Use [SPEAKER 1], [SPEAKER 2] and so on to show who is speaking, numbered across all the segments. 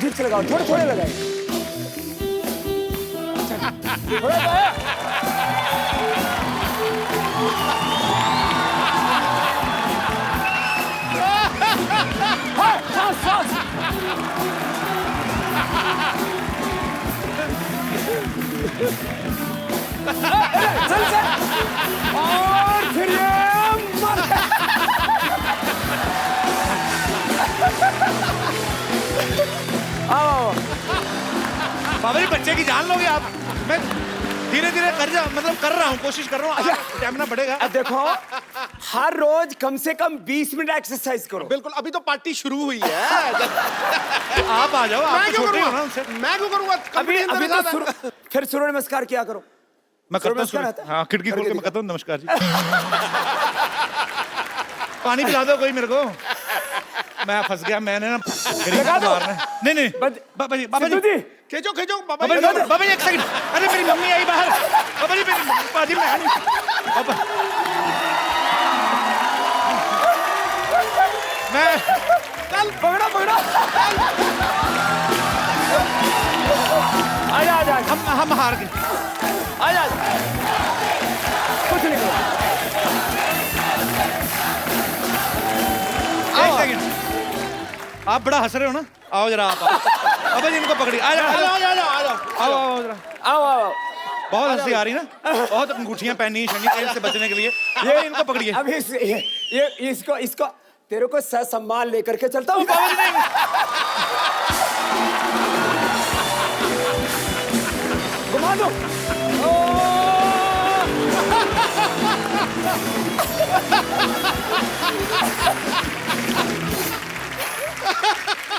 [SPEAKER 1] ठीक से लगाओ, थोड़े थोड़े लगाइए। थोड़ा तो है। हाँ, सांस सांस। चल चल। और फिर ये आओ।
[SPEAKER 2] बाबा जी बच्चे की जान लोगे आप। मैं धीरे धीरे कर रहा हूँ, कोशिश कर रहा हूँ, स्टैमिना बढ़ेगा।
[SPEAKER 1] अब देखो, हर रोज कम से कम 20 मिनट एक्सरसाइज करो।
[SPEAKER 3] बिल्कुल, अभी तो पार्टी शुरू हुई है।
[SPEAKER 2] आप आ जाओ, आप
[SPEAKER 3] मैं
[SPEAKER 2] तो
[SPEAKER 3] क्यों
[SPEAKER 2] छोटे हो
[SPEAKER 3] करूंगा?
[SPEAKER 2] ना उनसे।
[SPEAKER 3] मैं क्यों करूंगा?
[SPEAKER 1] अभी अभी तो फिर सूर्य नमस्कार किया करो।
[SPEAKER 2] मैं करता हूँ
[SPEAKER 1] नमस्कार आता है?
[SPEAKER 2] हाँ, खिड़की खोल के
[SPEAKER 1] करके
[SPEAKER 2] मैं करता हूँ नमस्कार जी। पानी पिला दो कोई मेरे को। मैं फंस गया, मैंने ना
[SPEAKER 1] लगा दो।
[SPEAKER 2] नहीं नहीं बाबा जी
[SPEAKER 1] सिद्धू जी,
[SPEAKER 3] खींचो खींचो बाबा
[SPEAKER 2] बाबा
[SPEAKER 3] जी।
[SPEAKER 2] जी बाबा जी एक सेकंड। अरे मेरी मम्मी आई बाहर। बाबा जी मेरी बाजी मैं नहीं बाबा मैं
[SPEAKER 1] चल पकड़ो पकड़ो। आजा आजा
[SPEAKER 2] हम हार गए।
[SPEAKER 1] आजा। कुछ नहीं करो।
[SPEAKER 2] एक सेकंड, आप बड़ा हंस रहे हो ना। आओ जरा आप बाबा जी इनको पकड़िए। आ जाओ आ जाओ आओ आओ जरा।
[SPEAKER 1] आओ आओ।
[SPEAKER 2] बहुत हंसी आ रही ना, बहुत अंगूठियां पहनी शनि तेल से बचने के लिए। ये इनको पकड़िए।
[SPEAKER 1] अब ये इसको तेरे को सम्मान लेकर के चलता हूँ।
[SPEAKER 2] बाबा जी नहीं।
[SPEAKER 1] घुमा दो।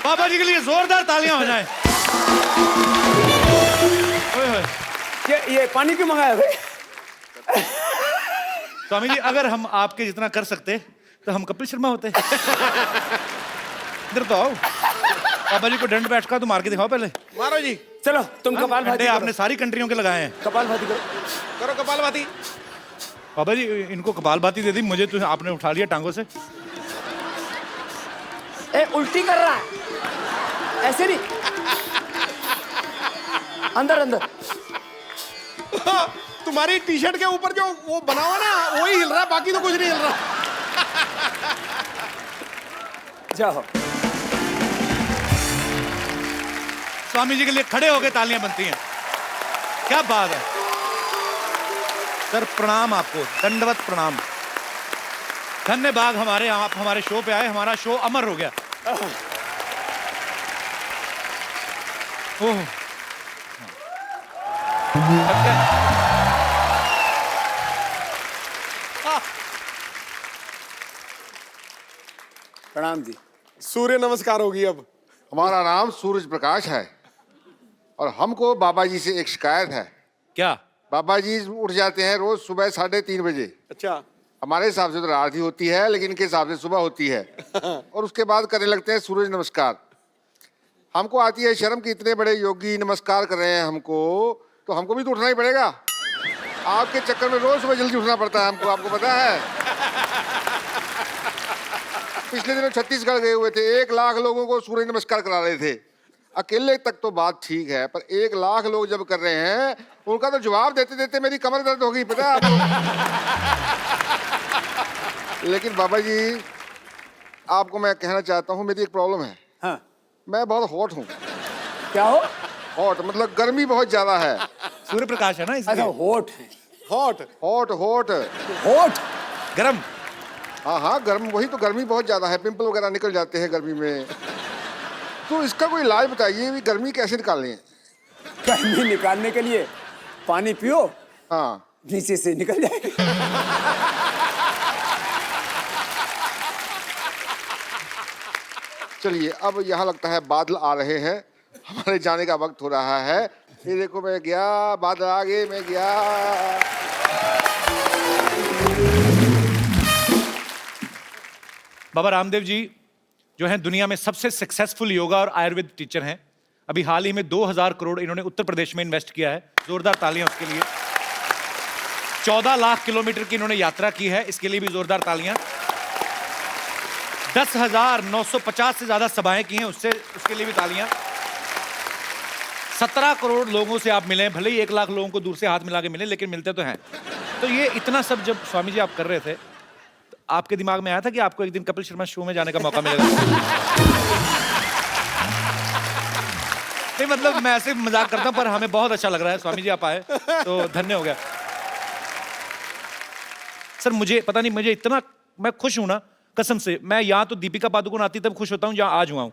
[SPEAKER 2] बाबा जी के लिए जोरदार तालियां हो जाएं। ओए होए।
[SPEAKER 1] ये पानी क्यों मंगाया भाई?
[SPEAKER 2] स्वामी जी अगर हम आपके जितना कर सकते तो हम कपिल शर्मा होते। इधर तो आओ। बाबा जी को दंड बैठका तो मार के दिखाओ पहले।
[SPEAKER 3] मारो जी।
[SPEAKER 1] चलो तुम कपालभाति
[SPEAKER 2] आपने सारी कंट्रियों के लगाए हैं।
[SPEAKER 1] कपालभाति करो।
[SPEAKER 3] करो कपालभाति।
[SPEAKER 2] बाबा जी इनको कपालभाति दे दी, मुझे तो आपने उठा लिया टांगों से।
[SPEAKER 1] ए उल्टी कर रहा है, ऐसे नहीं, अंदर अंदर।
[SPEAKER 3] तुम्हारी टी शर्ट के ऊपर जो वो बना हुआ ना वही हिल रहा है, बाकी तो कुछ नहीं हिल रहा।
[SPEAKER 1] जाओ।
[SPEAKER 2] स्वामी जी के लिए खड़े होकर तालियां बनती हैं। क्या बात है सर, प्रणाम आपको, दंडवत प्रणाम। धन्यवाद हमारे, आप हमारे शो पे आए, हमारा शो अमर हो गया। ओह
[SPEAKER 1] प्रणाम जी।
[SPEAKER 3] सूर्य नमस्कार होगी अब।
[SPEAKER 4] हमारा नाम सूरज प्रकाश है और हमको बाबा जी से एक शिकायत है।
[SPEAKER 2] क्या?
[SPEAKER 4] बाबा जी उठ जाते हैं रोज सुबह 3:30 बजे।
[SPEAKER 3] अच्छा।
[SPEAKER 4] हमारे हिसाब से तो रात ही होती है, लेकिन इनके हिसाब से सुबह होती है। और उसके बाद करने लगते हैं सूरज नमस्कार। हमको आती है शर्म कि इतने बड़े योगी नमस्कार कर रहे हैं हमको, तो हमको भी तो उठना ही पड़ेगा। आपके चक्कर में रोज सुबह जल्दी उठना पड़ता है हमको, आपको पता है। पिछले दिनों छत्तीसगढ़ गए हुए थे, 1 लाख लोगों को सूर्य नमस्कार करा रहे थे। अकेले तक तो बात ठीक है, पर 1 लाख लोग जब कर रहे हैं उनका तो जवाब देते देते मेरी कमर दर्द हो गई, पता है आपको। लेकिन बाबा जी आपको मैं कहना चाहता हूँ, मेरी एक प्रॉब्लम है।
[SPEAKER 1] हाँ।
[SPEAKER 4] मैं बहुत हॉट हूँ।
[SPEAKER 1] क्या हो?
[SPEAKER 4] हॉट मतलब गर्मी बहुत ज्यादा है।
[SPEAKER 2] सूर्य प्रकाश है ना
[SPEAKER 1] अच्छा,
[SPEAKER 2] इसलिए।
[SPEAKER 1] होठ है।
[SPEAKER 3] हॉट
[SPEAKER 4] हॉट हॉट
[SPEAKER 1] होठ
[SPEAKER 2] गरम।
[SPEAKER 4] हाँ हाँ गर्म, वही तो, गर्मी बहुत ज्यादा है, पिंपल वगैरह निकल जाते हैं गर्मी में। तो इसका कोई इलाज बताइए, भी गर्मी कैसे निकालें।
[SPEAKER 1] गर्मी निकालने के लिए पानी पियो,
[SPEAKER 4] हाँ
[SPEAKER 1] नीचे से निकल जाएगी।
[SPEAKER 4] चलिए, अब यहाँ लगता है बादल आ रहे हैं, हमारे जाने का वक्त हो रहा है। ये देखो मैं गया, बादल आ गए, मैं गया।
[SPEAKER 2] बाबा रामदेव जी जो हैं दुनिया में सबसे सक्सेसफुल योगा और आयुर्वेद टीचर हैं। अभी हाल ही में 2000 करोड़ इन्होंने उत्तर प्रदेश में इन्वेस्ट किया है। जोरदार तालियां उसके लिए। 14 लाख किलोमीटर की इन्होंने यात्रा की है, इसके लिए भी जोरदार तालियां। 10,950 से ज्यादा सभाएं की हैं, उसके लिए भी तालियां। 17 करोड़ लोगों से आप मिले, भले ही 1 लाख लोगों को दूर से हाथ मिला के मिले, लेकिन मिलते तो हैं। तो ये इतना सब जब स्वामी जी आप कर रहे थे, तो आपके दिमाग में आया था कि आपको एक दिन कपिल शर्मा शो में जाने का मौका मिलेगा? नहीं मतलब मैं ऐसे मजाक करता हूं, पर हमें बहुत अच्छा लग रहा है स्वामी जी आप आए, तो धन्य हो गया। सर मुझे पता नहीं, मुझे इतना मैं खुश हूं ना कसम से, मैं यहाँ तो दीपिका पादुकोण आती तब खुश होता हूँ जहाँ आज हुआ हूँ।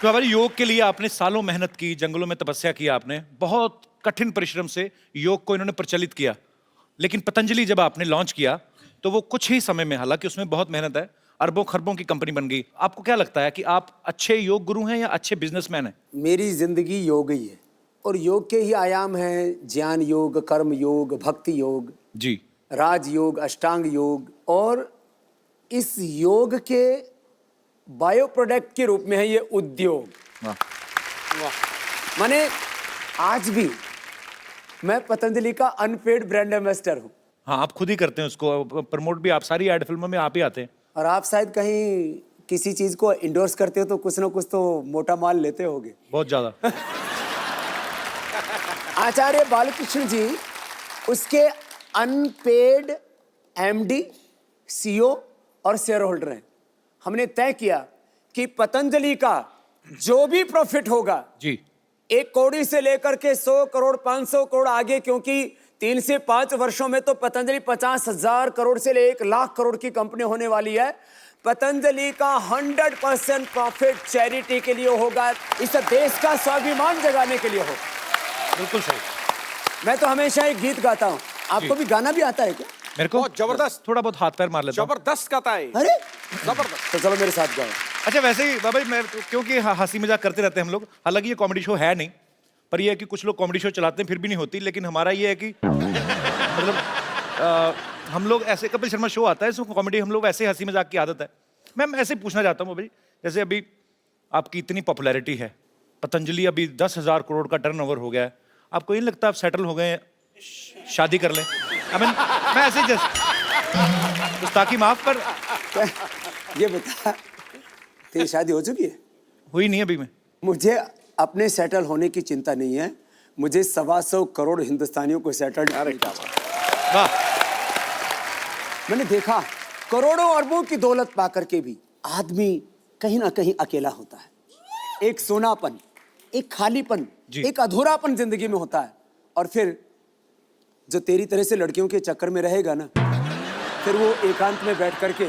[SPEAKER 2] तो हमारे योग के लिए आपने सालों मेहनत की, जंगलों में तपस्या की आपने, बहुत कठिन परिश्रम से योग को इन्होंने प्रचलित किया। लेकिन पतंजलि जब आपने लॉन्च किया तो वो कुछ ही समय में, हालांकि उसमें बहुत मेहनत है, अरबों खरबों की कंपनी बन गई। आपको क्या लगता है कि आप अच्छे योग गुरु हैं या अच्छे बिजनेसमैन हैं?
[SPEAKER 1] मेरी जिंदगी योग ही है, और योग के ही आयाम हैं ज्ञान योग, कर्म योग, भक्ति योग
[SPEAKER 2] जी,
[SPEAKER 1] राजयोग, अष्टांग योग, और इस योग के बायो प्रोडक्ट के रूप में है ये उद्योग। माने आज भी मैं पतंजलि का अनपेड ब्रांड एम्बेसडर हूं।
[SPEAKER 2] हाँ आप खुद ही करते हैं उसको प्रमोट भी, आप सारी एड फिल्मों में आप ही आते हैं।
[SPEAKER 1] और आप शायद कहीं किसी चीज को इंडोर्स करते हो तो कुछ ना कुछ तो मोटा माल लेते होगे।
[SPEAKER 2] बहुत ज्यादा।
[SPEAKER 1] आचार्य बालकृष्ण जी उसके अनपेड एमडी, सीईओ और शेयर होल्डर हैं। हमने तय किया कि पतंजलि का जो भी प्रॉफिट होगा
[SPEAKER 2] जी,
[SPEAKER 1] 1 करोड़ से लेकर के 100 करोड़ 500 करोड़ आगे, क्योंकि 3 से 5 वर्षों में तो पतंजलि 50,000 करोड़ से ले 1 लाख करोड़ की कंपनी होने वाली है। पतंजलि का 100% प्रॉफिट चैरिटी के लिए होगा, इस देश का स्वाभिमान जगाने के लिए होगा।
[SPEAKER 2] बिल्कुल सही।
[SPEAKER 1] मैं तो हमेशा एक गीत गाता हूँ, आपको भी गाना भी आता है क्या?
[SPEAKER 2] मेरे को
[SPEAKER 3] बहुत जबरदस्त,
[SPEAKER 2] थोड़ा बहुत हाथ पैर मार लेता हूं।
[SPEAKER 3] जबरदस्त गाता है।
[SPEAKER 1] अरे
[SPEAKER 3] जबरदस्त।
[SPEAKER 1] तो चलो मेरे साथ गाओ।
[SPEAKER 2] अच्छा वैसे ही बाबा जी, मैं क्योंकि हंसी मजाक करते रहते हैं हम लोग, हालांकि ये कॉमेडी शो है नहीं, पर ये है कि कुछ लोग कॉमेडी शो चलाते हैं फिर भी नहीं होती, लेकिन हमारा ये है कि मतलब हम लोग ऐसे, कपिल शर्मा शो आता है इसमें कॉमेडी, हम लोग ऐसे हंसी मजाक की आदत है। मैं ऐसे पूछना चाहता हूँ बाबा जी, जैसे अभी आपकी इतनी पॉपुलैरिटी है, पतंजलि अभी 10,000 करोड़ का टर्नओवर हो गया है, आपको नहीं लगता आप सेटल हो गए, शादी कर लें? I mean, मैं ऐसे जस्ट गुस्ताखी माफ, पर
[SPEAKER 1] ये बता, तेरी शादी हो चुकी है?
[SPEAKER 2] हुई नहीं अभी। मैं
[SPEAKER 1] मुझे अपने सेटल होने की चिंता नहीं है, मुझे 125 करोड़ हिंदुस्तानियों को सेटल।
[SPEAKER 2] वाह,
[SPEAKER 1] मैंने देखा करोड़ों अरबों की दौलत पाकर के भी आदमी कहीं ना कहीं अकेला होता है। एक सोनापन, एक खालीपन, एक अधूरापन जिंदगी में होता है। और फिर जो तेरी तरह से लड़कियों के चक्कर में रहेगा ना, फिर वो एकांत में बैठ करके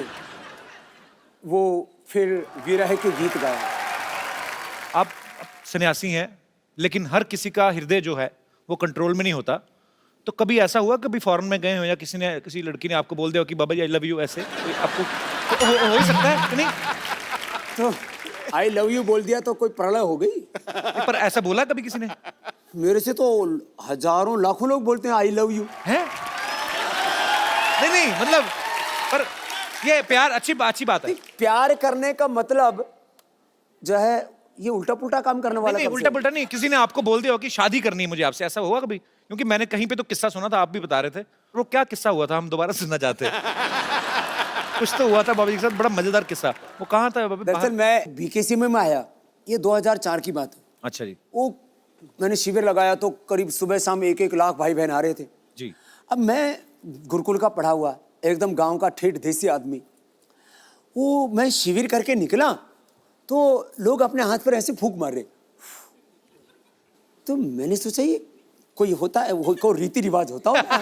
[SPEAKER 1] वो फिर विरह के गीत गाया।
[SPEAKER 2] आप सन्यासी हैं, लेकिन हर किसी का हृदय जो है वो कंट्रोल में नहीं होता। तो कभी ऐसा हुआ, कभी फॉरेन में गए हो या किसी लड़की ने आपको बोल दिया हो कि बाबा जी आई लव यू, ऐसे आपको तो हो ही सकता है कि नहीं?
[SPEAKER 1] तो आई लव यू बोल दिया तो कोई प्रलय हो गई?
[SPEAKER 2] पर ऐसा बोला कभी किसी ने?
[SPEAKER 1] मेरे से तो हजारों लाखों लोग बोलते हैं आई लव यू।
[SPEAKER 2] हैं? नहीं मतलब, पर ये प्यार अच्छी बात है।
[SPEAKER 1] प्यार करने का मतलब जो है ये उल्टा पुल्टा काम करने वाला।
[SPEAKER 2] नहीं, उल्टा पुल्टा नहीं, किसी ने आपको बोल दिया हो कि शादी करनी है मुझे आपसे, ऐसा हुआ कभी? क्योंकि मैंने कहीं पे तो किस्सा सुना था, आप भी बता रहे थे, वो क्या किस्सा हुआ था, हम दोबारा सुनना चाहते हैं। कुछ तो हुआ था बाबा जी के साथ, बड़ा मजेदार किस्सा। वो कहाँ था बाबा?
[SPEAKER 1] दरअसल मैं बीकेसी में आया, ये 2004 की बात है।
[SPEAKER 2] अच्छा जी।
[SPEAKER 1] वो मैंने शिविर लगाया तो करीब सुबह शाम 1-1 लाख भाई बहन आ रहे थे
[SPEAKER 2] जी।
[SPEAKER 1] अब मैं गुरुकुल का पढ़ा हुआ एकदम गांव का ठेठ देसी आदमी, वो मैं शिविर करके निकला तो लोग अपने हाथ पर ऐसे फूंक मार रहे। तो मैंने सोचा ये कोई होता है, कोई रीति रिवाज होता होगा।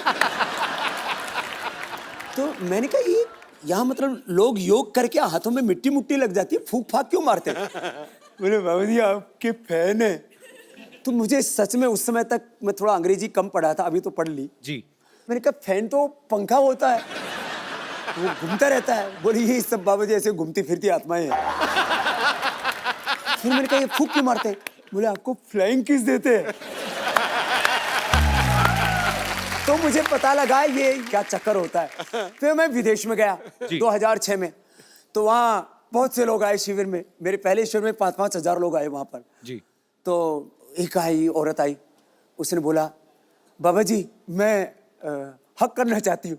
[SPEAKER 1] तो मैंने कहा ये यहाँ मतलब लोग योग करके हाथों में मिट्टी मुट्टी लग जाती है, फूंक फाक क्यों मारते हैं? बोले बाबा जी आपके फैन है। तो मुझे सच में उस समय तक मैं थोड़ा अंग्रेजी कम पढ़ा था, अभी तो पढ़ ली
[SPEAKER 2] जी।
[SPEAKER 1] मैंने कहा फैन तो पंखा होता है, वो घूमता रहता है। बोले ये सब बाबा जी ऐसे घूमती फिरती आत्माएं हैं। फिर मैंने कहा ये फूंक क्यों मारते हैं? बोले आपको फ्लाइंग किस देते हैं। तो मुझे पता लगा ये क्या चक्कर होता है। फिर मैं विदेश में गया 2006 में, तो वहाँ बहुत से लोग आए शिविर में। मेरे पहले शिविर में 5-5 हजार लोग आए वहाँ पर
[SPEAKER 2] जी।
[SPEAKER 1] तो एक आई औरत आई, उसने बोला बाबा जी मैं हक करना चाहती हूँ।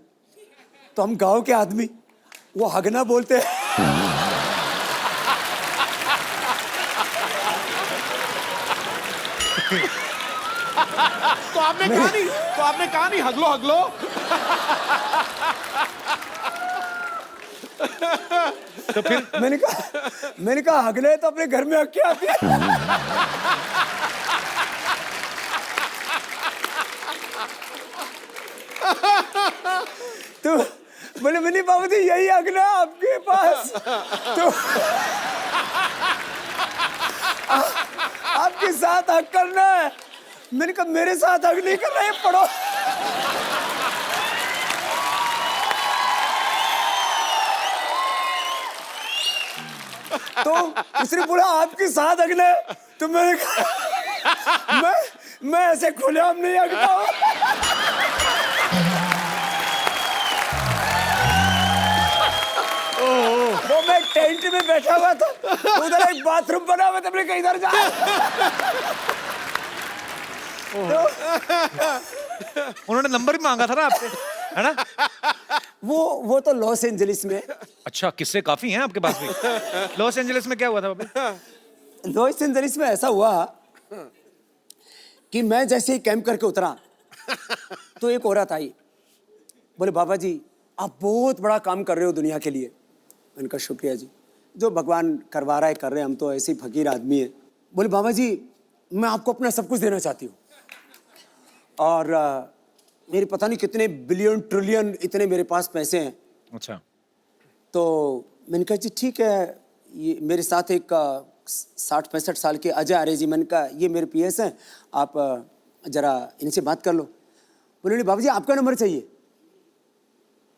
[SPEAKER 1] तो हम गांव के आदमी वो हगना बोलते हैं।
[SPEAKER 3] तो आपने कहा नहीं हगलो हगलो।
[SPEAKER 2] तो फिर
[SPEAKER 1] मैंने कहा अगले तो अपने घर में अक्के आती है। तो बोले मैंने बाबू जी यही अगला आपके पास, तो आपके साथ हक करना है। मैंने कहा मेरे साथ हक नहीं करना है, पढ़ो। तो उसने बोला आपके साथ अगले, तो मैंने कहा मैं ऐसे खुलेआम नहीं अगता हूं। वो मैं टेंट में बैठा हुआ था, उधर एक बाथरूम बना हुआ था, मैंने कहा इधर जा।
[SPEAKER 2] उन्होंने नंबर भी मांगा था ना आपसे, है ना?
[SPEAKER 1] वो तो लॉस एंजलिस में।
[SPEAKER 2] अच्छा, किस्से काफी हैं आपके पास भी। लॉस एंजलिस में क्या हुआ था बाबू?
[SPEAKER 1] लॉस एंजलिस में ऐसा हुआ कि मैं जैसे ही कैंप करके उतरा तो एक औरत आई, बोले बाबा जी आप बहुत बड़ा काम कर रहे हो दुनिया के लिए। मैंने कहा शुक्रिया जी, जो भगवान करवा रहा है कर रहे हैं, हम तो ऐसे ही फकीर आदमी है। बोले बाबा जी मैं आपको अपना सब कुछ देना चाहती हूँ, और मेरे पता नहीं कितने बिलियन ट्रिलियन इतने मेरे पास पैसे हैं।
[SPEAKER 2] अच्छा।
[SPEAKER 1] तो मैंने कहा जी ठीक है, ये मेरे साथ एक 60-65 साल के अजय आर्य जी, मैंने कहा ये मेरे पीएस हैं, आप जरा इनसे बात कर लो। बोले बाबा जी आपका नंबर चाहिए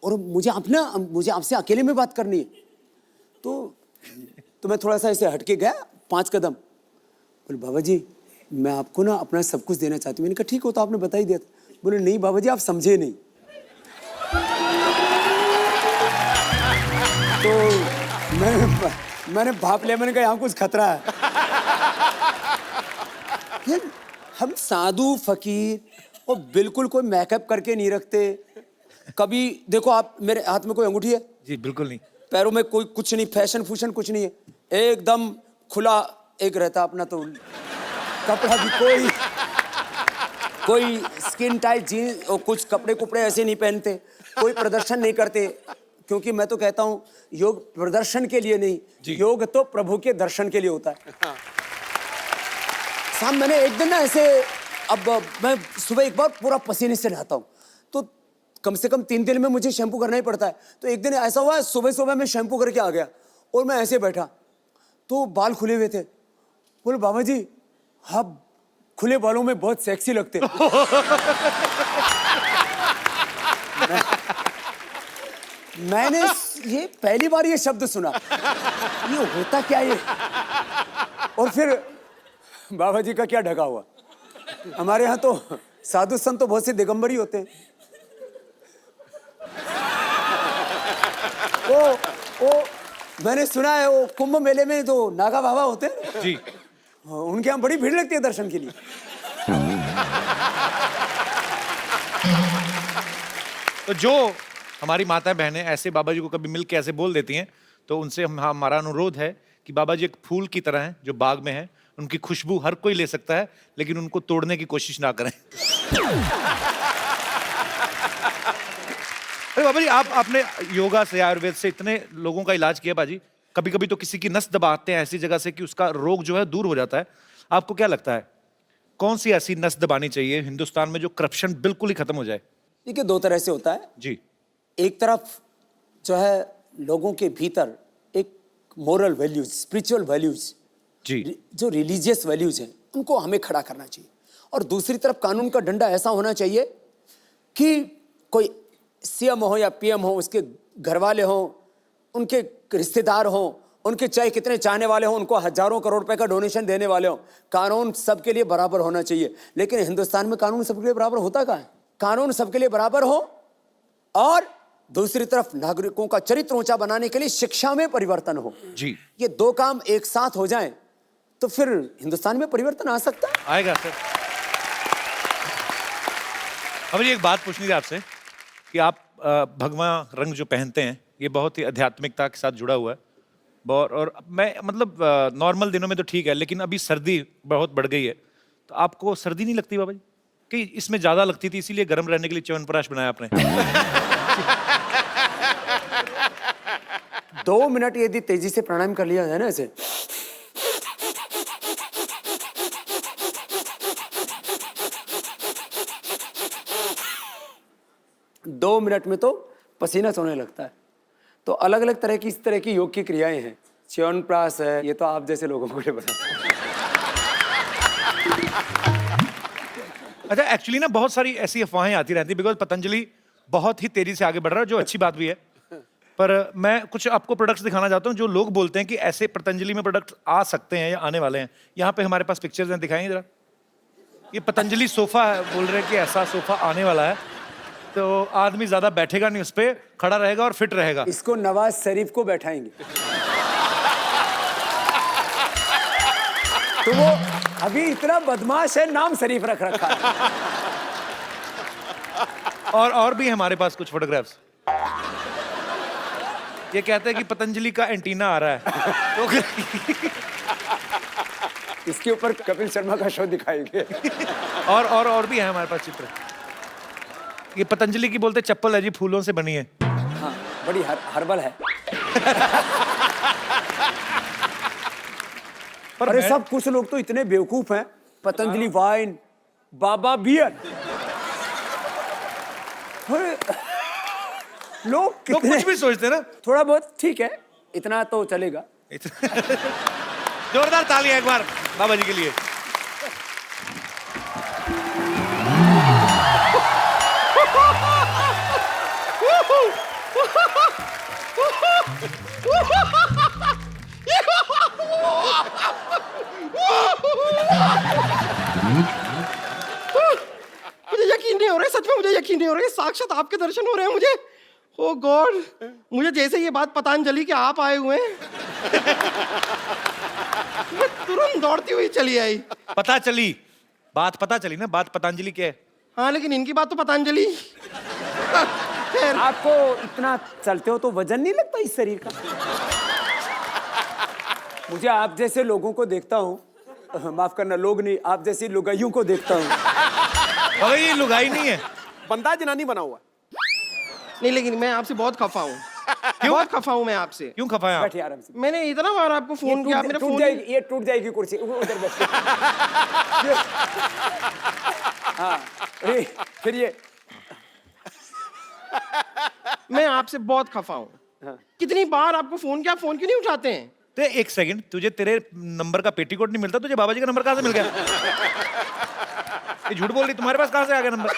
[SPEAKER 1] और मुझे आपसे अकेले में बात करनी है। तो मैं थोड़ा सा ऐसे हटके गया 5 कदम। बोले बाबा जी मैं आपको ना अपना सब कुछ देना चाहती हूँ। मैंने कहा ठीक हो तो आपने बता ही दिया था। बोले नहीं बाबा जी आप समझे नहीं। तो मैंने भाप लिया, मैंने कहा यहाँ कुछ खतरा है। यार हम साधु फकीर और बिल्कुल कोई मेकअप करके नहीं रखते। कभी देखो आप, मेरे हाथ में कोई अंगूठी है?
[SPEAKER 2] जी बिल्कुल नहीं।
[SPEAKER 1] पैरों में कोई कुछ नहीं, फैशन फूशन कुछ नहीं है, एकदम खुला एक रहता अपना। तो कपड़ा भी कोई स्किन टाइट जीन्स और कुछ कपड़े ऐसे नहीं पहनते, कोई प्रदर्शन नहीं करते, क्योंकि मैं तो कहता हूँ योग प्रदर्शन के लिए नहीं, योग तो प्रभु के दर्शन के लिए होता है। शाम मैंने एक दिन ना ऐसे, अब मैं सुबह एक बार पूरा पसीने से नहाता हूँ, तो कम से कम 3 दिन में मुझे शैम्पू करना ही पड़ता है। तो एक दिन ऐसा हुआ सुबह मैं शैम्पू करके आ गया और मैं ऐसे बैठा तो बाल खुले हुए थे। बोले बाबा जी आप खुले बालों में बहुत सेक्सी लगते। मैंने ये पहली बार ये शब्द सुना, ये होता क्या ये? और फिर बाबा जी का क्या ढका हुआ, हमारे यहाँ तो साधु संत तो बहुत से दिगंबर ही होते हैं। वो मैंने सुना है वो कुंभ मेले में जो नागा बाबा होते हैं
[SPEAKER 2] जी,
[SPEAKER 1] उनके यहाँ बड़ी भीड़ लगती है दर्शन के लिए।
[SPEAKER 2] तो जो हमारी माताएं बहनें ऐसे बाबा जी को कभी मिल के ऐसे बोल देती हैं, तो उनसे हमारा अनुरोध है कि बाबा जी एक फूल की तरह हैं जो बाग में है, उनकी खुशबू हर कोई ले सकता है, लेकिन उनको तोड़ने की कोशिश ना करें। अरे बाबा जी आपने योगा से आयुर्वेद से इतने लोगों का इलाज किया बाजी, कभी कभी तो किसी की नस दबाते हैं ऐसी जगह से कि उसका रोग जो है दूर हो जाता है। आपको क्या लगता है कौन सी ऐसी नस दबानी चाहिए हिंदुस्तान में जो करप्शन बिल्कुल ही खत्म हो जाए?
[SPEAKER 1] देखिए 2 तरह से होता है
[SPEAKER 2] जी।
[SPEAKER 1] एक तरफ जो है लोगों के भीतर एक मोरल वैल्यूज, स्पिरिचुअल वैल्यूज,
[SPEAKER 2] जी,
[SPEAKER 1] जो रिलीजियस वैल्यूज हैं उनको हमें खड़ा करना चाहिए, और दूसरी तरफ कानून का डंडा ऐसा होना चाहिए कि कोई सीएम हो या पीएम हो, उसके घर वाले हो, उनके रिश्तेदार हो, उनके चाहे कितने चाहने वाले हो, उनको हजारों करोड़ रुपए का डोनेशन देने वाले हो, कानून सबके लिए बराबर होना चाहिए। लेकिन हिंदुस्तान में कानून सबके लिए बराबर होता कहाँ है? कानून सबके लिए बराबर हो और दूसरी तरफ नागरिकों का चरित्र ऊंचा बनाने के लिए शिक्षा में परिवर्तन हो।
[SPEAKER 2] जी,
[SPEAKER 1] ये 2 काम एक साथ हो जाएं तो फिर हिंदुस्तान में परिवर्तन आ सकता है।
[SPEAKER 2] आएगा सर। अब ये एक बात पूछनी थी आपसे कि आप भगवा रंग जो पहनते हैं ये बहुत ही आध्यात्मिकता के साथ जुड़ा हुआ है, और मैं मतलब नॉर्मल दिनों में तो ठीक है, लेकिन अभी सर्दी बहुत बढ़ गई है, तो आपको सर्दी नहीं लगती बाबा जी? कि इसमें ज्यादा लगती थी इसीलिए गर्म रहने के लिए च्यवनप्राश बनाया आपने।
[SPEAKER 1] 2 मिनट यदि तेजी से प्राणायाम कर लिया जाए ना ऐसे, दो मिनट में तो पसीना सोने लगता है। तो अलग अलग तरह की इस तरह की योग की क्रियाएं हैं। च्यवनप्राश है, ये तो आप जैसे लोगों को लिए बताता हूं।
[SPEAKER 2] अच्छा, एक्चुअली ना बहुत सारी ऐसी अफवाहें आती रहती बिकॉज पतंजलि बहुत ही तेजी से आगे बढ़ रहा है, जो अच्छी बात भी है। पर मैं कुछ आपको प्रोडक्ट्स दिखाना चाहता हूं जो लोग बोलते हैं कि ऐसे पतंजलि में प्रोडक्ट्स आ सकते हैं या आने वाले हैं। यहाँ पे हमारे पास पिक्चर्स हैं, दिखाएंगे जरा। ये पतंजलि सोफा है, बोल रहे हैं कि ऐसा सोफा आने वाला है, तो आदमी ज्यादा बैठेगा नहीं उस पे, खड़ा रहेगा और फिट रहेगा।
[SPEAKER 1] इसको नवाज शरीफ को बैठाएंगे तो वो अभी इतना बदमाश है, नाम शरीफ रख रखा है।
[SPEAKER 2] और भी हमारे पास कुछ फोटोग्राफ्स। ये कहते हैं कि पतंजलि का एंटीना आ रहा है तो
[SPEAKER 1] इसके ऊपर कपिल शर्मा का शो दिखाएंगे।
[SPEAKER 2] और भी है हमारे पास चित्र। ये पतंजलि की बोलते चप्पल है जी, फूलों से बनी है।
[SPEAKER 1] हाँ, बड़ी हर्बल है।
[SPEAKER 2] पर
[SPEAKER 1] अरे सब कुछ लोग तो इतने बेवकूफ हैं। पतंजलि वाइन, बाबा बियर, लोग कितने
[SPEAKER 2] कुछ भी सोचते हैं ना।
[SPEAKER 1] थोड़ा बहुत ठीक है, इतना तो चलेगा।
[SPEAKER 2] जोरदार तालियां एक बार बाबा जी के लिए।
[SPEAKER 3] मुझे यकीन नहीं हो रहा है, सच में मुझे यकीन नहीं हो रहा है, साक्षात आपके दर्शन हो रहे हैं मुझे। ओ गॉड, मुझे जैसे ये बात पतंजलि के आप आए हुए हैं मैं तुरंत दौड़ती हुई चली आई।
[SPEAKER 2] पता चली ना, बात पतंजलि की है।
[SPEAKER 3] हाँ, लेकिन इनकी बात तो पतंजलि। खैर,
[SPEAKER 1] आपको इतना चलते हो तो वजन नहीं लगता इस शरीर का? मुझे आप जैसे लोगों को देखता हूँ, माफ करना लोग नहीं, आप जैसी लुगाइयों को देखता हूँ।
[SPEAKER 2] बाबा ये लुगाई नहीं है,
[SPEAKER 3] बंदा जनानी बना हुआ नहीं, लेकिन मैं आपसे बहुत खफा हूँ। बहुत खफा हूँ मैं आपसे।
[SPEAKER 2] क्यों खफा है आप?
[SPEAKER 1] बैठिए आराम से।
[SPEAKER 3] मैंने इतना बार आपको फोन किया, मेरा फोन
[SPEAKER 1] ये टूट जाएगी कुर्सी, उधर बैठ। हाँ, फिर ये
[SPEAKER 3] मैं आपसे बहुत खफा हूँ।
[SPEAKER 1] हाँ।
[SPEAKER 3] कितनी बार आपको फोन किया, फोन क्यों नहीं उठाते हैं?
[SPEAKER 2] तो एक सेकंड, तुझे तेरे नंबर का पेटीकोट नहीं मिलता, तुझे बाबा जी का नंबर कहाँ से मिल गया? ये झूठ बोल रही, तुम्हारे पास कहाँ से आ गया नंबर?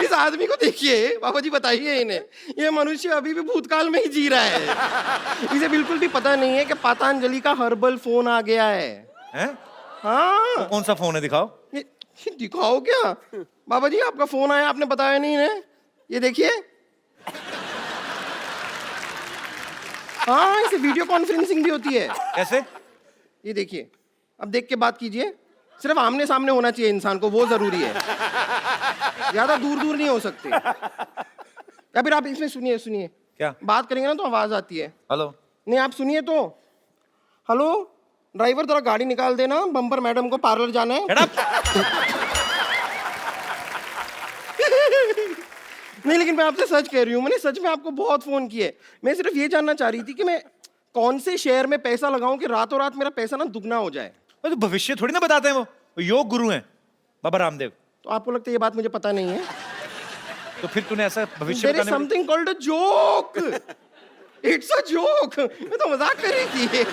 [SPEAKER 3] इस आदमी को देखिए, बाबा जी बताइए इन्हें, ये मनुष्य अभी भी भूतकाल में ही जी रहा है। इसे बिल्कुल भी पता नहीं है कि पतंजलि का हर्बल फोन आ गया है।
[SPEAKER 2] हैं?
[SPEAKER 3] हाँ,
[SPEAKER 2] कौन सा फोन है, दिखाओ।
[SPEAKER 3] ये दिखाओ क्या? बाबा जी आपका फोन आया, आपने बताया नहीं इन्हें। ये देखिए। हाँ, इसे वीडियो कॉन्फ्रेंसिंग भी होती है।
[SPEAKER 2] कैसे?
[SPEAKER 3] ये देखिए, अब देख के बात कीजिए। सिर्फ आमने सामने होना चाहिए इंसान को, वो जरूरी है, ज्यादा दूर दूर नहीं हो सकते। या फिर आप इसमें सुनिए
[SPEAKER 2] क्या?
[SPEAKER 3] बात करेंगे ना तो आवाज आती है।
[SPEAKER 2] हेलो।
[SPEAKER 3] नहीं, आप सुनिए तो। हेलो ड्राइवर, जरा गाड़ी निकाल देना, बम्पर मैडम को पार्लर जाना है।
[SPEAKER 2] Shut up!
[SPEAKER 3] नहीं, लेकिन मैं आपसे सच कह रही हूँ, मैंने सच में आपको बहुत फोन किए। मैं सिर्फ ये जानना चाह रही थी कि मैं कौन से शेयर में पैसा लगाऊं कि रातों रात मेरा पैसा ना दुगना हो जाए।
[SPEAKER 2] तो भविष्य थोड़ी ना बताते हैं, वो योग गुरु हैं बाबा रामदेव।
[SPEAKER 3] तो आपको लगता है ये बात मुझे पता नहीं है?
[SPEAKER 2] तो फिर तूने ऐसा भविष्य
[SPEAKER 3] There is
[SPEAKER 2] बताने
[SPEAKER 3] something called a joke. It's a joke. मैं तो मजाक कर रही थी।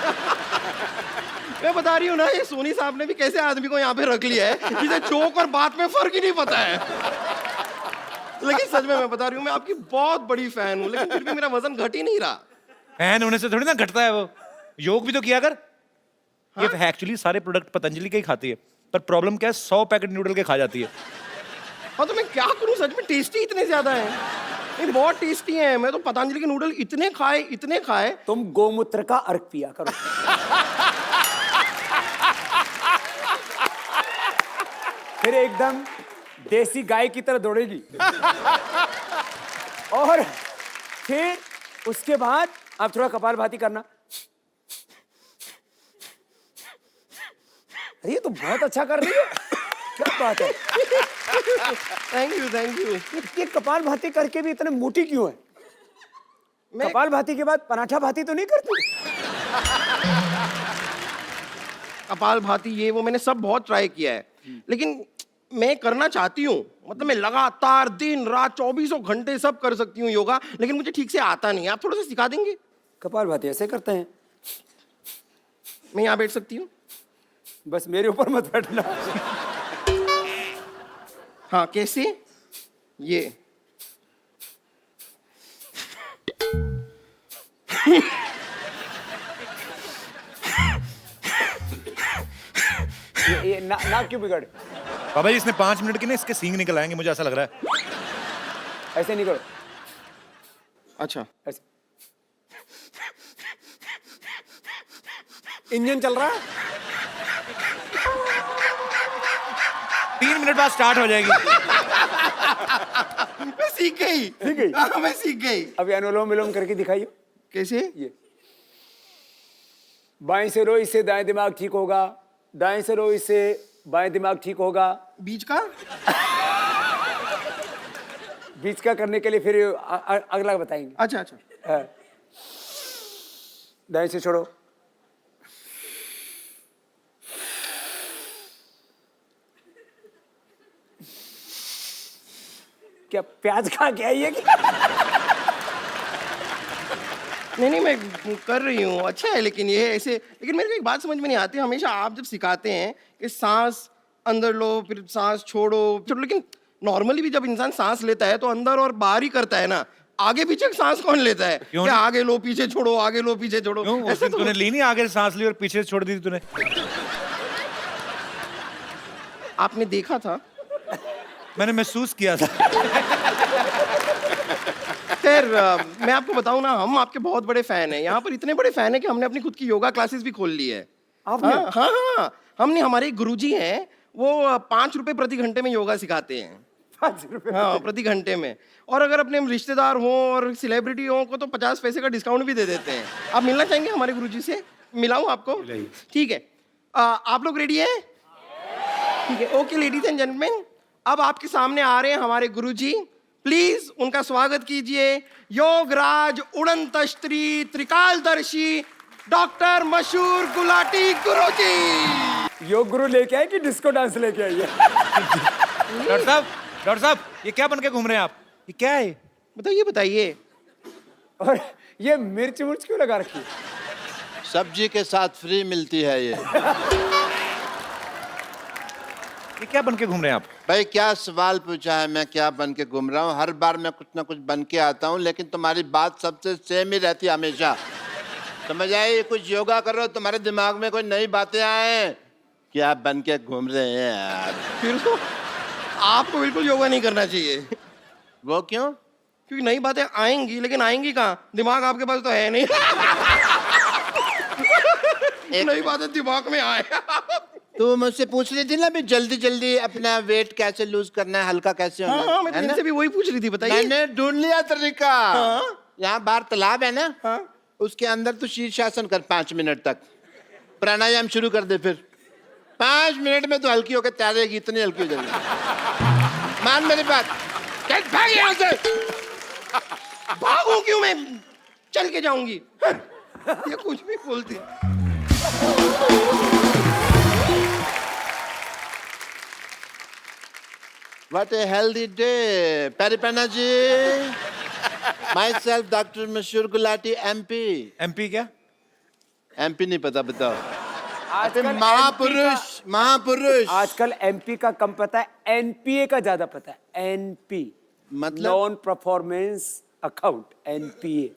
[SPEAKER 3] मैं बता रही हूँ ना, ये सोनी साहब ने भी कैसे आदमी को यहाँ पे रख लिया है जिसे जोक और बात में फर्क ही नहीं पता है। लेकिन सच में मैं बता रही हूँ, मैं आपकी बहुत बड़ी फैन हूँ, लेकिन फिर भी मेरा वजन घट ही नहीं रहा।
[SPEAKER 2] फैन होने से थोड़ी ना घटता है वो, योग भी तो किया कर। ये एक्चुअली सारे प्रोडक्ट पतंजलि के ही खाती है, पर प्रॉब्लम क्या है, 100 पैकेट नूडल के खा जाती है।
[SPEAKER 3] हाँ, तो मैं क्या करूँ, सच में टेस्टी इतने ज्यादा है, ये बहुत टेस्टी है। मैं तो पतंजलि के नूडल इतने खाए।
[SPEAKER 1] तुम गोमूत्र का अर्क पिया करो। फिर एकदम देसी गाय की तरह दौड़ेगी। और फिर उसके बाद आप थोड़ा कपालभाति करना। अरे ये तो बहुत अच्छा कर रही है, क्या बात है।
[SPEAKER 3] Thank you.
[SPEAKER 1] ये कपाल भाती करके भी इतने मोटी क्यों है?
[SPEAKER 3] मैं
[SPEAKER 1] कपाल भाती के बाद पराठा भाती तो नहीं करती?
[SPEAKER 3] कपाल भाती ये वो मैंने सब बहुत ट्राई किया है, लेकिन मैं करना चाहती हूँ। मतलब मैं लगातार दिन रात 24 घंटे सब कर सकती हूँ योगा, लेकिन मुझे ठीक से आता नहीं। आप थोड़ा सा सिखा देंगे?
[SPEAKER 1] कपाल भाती ऐसे करते हैं।
[SPEAKER 3] मैं यहाँ बैठ सकती हूँ?
[SPEAKER 1] बस मेरे ऊपर मत बैठना।
[SPEAKER 3] हाँ, कैसे? ये
[SPEAKER 1] ये नाक क्यों बिगड़?
[SPEAKER 2] बाबा जी इसने 5 मिनट के ना इसके सींग निकल आएंगे, मुझे ऐसा लग रहा है।
[SPEAKER 1] ऐसे नहीं करो,
[SPEAKER 3] अच्छा।
[SPEAKER 1] ऐसे। इंजन चल रहा है।
[SPEAKER 2] 3 मिनट बाद स्टार्ट हो जाएगी।
[SPEAKER 3] मैं सीख गई।
[SPEAKER 1] सीख गई?
[SPEAKER 3] हाँ, मैं सीख गई।
[SPEAKER 1] अभी अनुलोम विलोम करके दिखाइए।
[SPEAKER 3] कैसे?
[SPEAKER 1] ये बाएं से रो, इससे दाएं दिमाग ठीक होगा। दाएं से रो, इससे बाएं दिमाग ठीक होगा।
[SPEAKER 3] बीच का?
[SPEAKER 1] बीच का करने के लिए फिर अगला बताएंगे।
[SPEAKER 3] अच्छा।
[SPEAKER 1] हाँ। दाएं से छोड़ो। क्या प्याज खा के आई है क्या?
[SPEAKER 3] नहीं, मैं कर रही हूँ। अच्छा है, लेकिन ये ऐसे, लेकिन मेरे को एक बात समझ में नहीं आती। हमेशा आप जब सिखाते हैं कि सांस अंदर लो फिर सांस छोड़ो, लेकिन नॉर्मली भी जब इंसान सांस लेता है तो अंदर और बाहर ही करता है ना। आगे पीछे सांस कौन लेता है?
[SPEAKER 2] क्यों
[SPEAKER 3] क्या
[SPEAKER 2] नहीं?
[SPEAKER 3] आगे लो पीछे छोड़ो, आगे लो पीछे छोड़ो।
[SPEAKER 2] क्यों? उस
[SPEAKER 3] ऐसे
[SPEAKER 2] दिन
[SPEAKER 3] तो
[SPEAKER 2] तूने ली नहीं, आगे से सांस ली और पीछे से छोड़ दी थी तूने।
[SPEAKER 3] आपने देखा था?
[SPEAKER 2] मैंने महसूस किया था।
[SPEAKER 3] खैर, मैं आपको बताऊं ना, हम आपके बहुत बड़े फैन हैं। यहाँ पर इतने बड़े फैन हैं कि हमने अपनी खुद की योगा क्लासेस भी खोल ली है।
[SPEAKER 1] आपने?
[SPEAKER 3] हाँ, हमने, हमारे एक गुरुजी हैं, वो 5 रुपए प्रति घंटे में योगा सिखाते हैं।
[SPEAKER 1] 5 रुपए?
[SPEAKER 3] हाँ, प्रति घंटे में। और अगर अपने रिश्तेदार हो और सेलिब्रिटी हो को तो 50 पैसे का डिस्काउंट भी दे देते हैं। आप मिलना चाहेंगे हमारे गुरुजी से? मिलाऊं आपको? ठीक है। आप लोग रेडी हैं? ठीक है। ओके लेडीज एंड जेंटलमैन, अब आपके सामने आ रहे हैं हमारे गुरुजी। प्लीज उनका स्वागत कीजिए। योगराज उड़नतस्त्री त्रिकालदर्शी डॉक्टर मशहूर गुलाटी गुरुजी।
[SPEAKER 1] योग गुरु लेके आए कि डिस्को डांस लेके आई है?
[SPEAKER 2] डॉक्टर साहब ये क्या बन के घूम रहे हैं आप? ये क्या है?
[SPEAKER 3] बताइए।
[SPEAKER 1] और ये मिर्च मुर्च क्यों लगा रखी है?
[SPEAKER 5] सब्जी के साथ फ्री मिलती है ये।
[SPEAKER 2] ये क्या बन के घूम रहे हैं आप?
[SPEAKER 5] भाई क्या सवाल पूछा है, मैं क्या बन के घूम रहा हूँ? हर बार मैं कुछ ना कुछ बन के आता हूँ, लेकिन तुम्हारी बात सबसे सेम ही रहती है हमेशा। समझ आए? कुछ योगा करो, तुम्हारे दिमाग में कोई नई बातें आए। क्या बन के घूम रहे हैं यार?
[SPEAKER 3] फिर तो आपको बिल्कुल योगा नहीं करना चाहिए।
[SPEAKER 5] वो क्यों?
[SPEAKER 3] क्योंकि नई बातें आएंगी, लेकिन आएंगी कहाँ? दिमाग आपके पास तो है नहीं। नई बातें दिमाग में आए।
[SPEAKER 5] तू मुझसे पूछ रही थी ना भी जल्दी जल्दी अपना वेट कैसे लूज करना है, हल्का कैसे होना
[SPEAKER 3] हाँ, मैं तो इनसे भी वही पूछ रही थी। बताइए।
[SPEAKER 5] मैंने ढूंढ लिया तरीका। यहाँ बाहर तालाब है ना,
[SPEAKER 3] हाँ।
[SPEAKER 5] उसके अंदर तू शीर्षासन कर 5 मिनट तक। प्राणायाम शुरू कर दे, फिर 5 मिनट में तो हल्की होकर तैरेगी, इतनी हल्की हो जाएगी। मान मेरी बात। चल भाग यहाँ से।
[SPEAKER 3] भागूं क्यों मैं? चल के जाऊंगी। ये कुछ भी बोलती है।
[SPEAKER 5] What a healthy day, Paripana ji. Myself, Dr. Mashur Gulati, MP.
[SPEAKER 2] MP क्या?
[SPEAKER 5] MP नहीं पता, बताओ।
[SPEAKER 1] आजकल
[SPEAKER 5] महापुरुष।
[SPEAKER 1] आजकल एमपी का कम पता है, एनपीए का ज्यादा पता है। एनपी
[SPEAKER 5] मतलब?
[SPEAKER 1] Non performance account, NPA.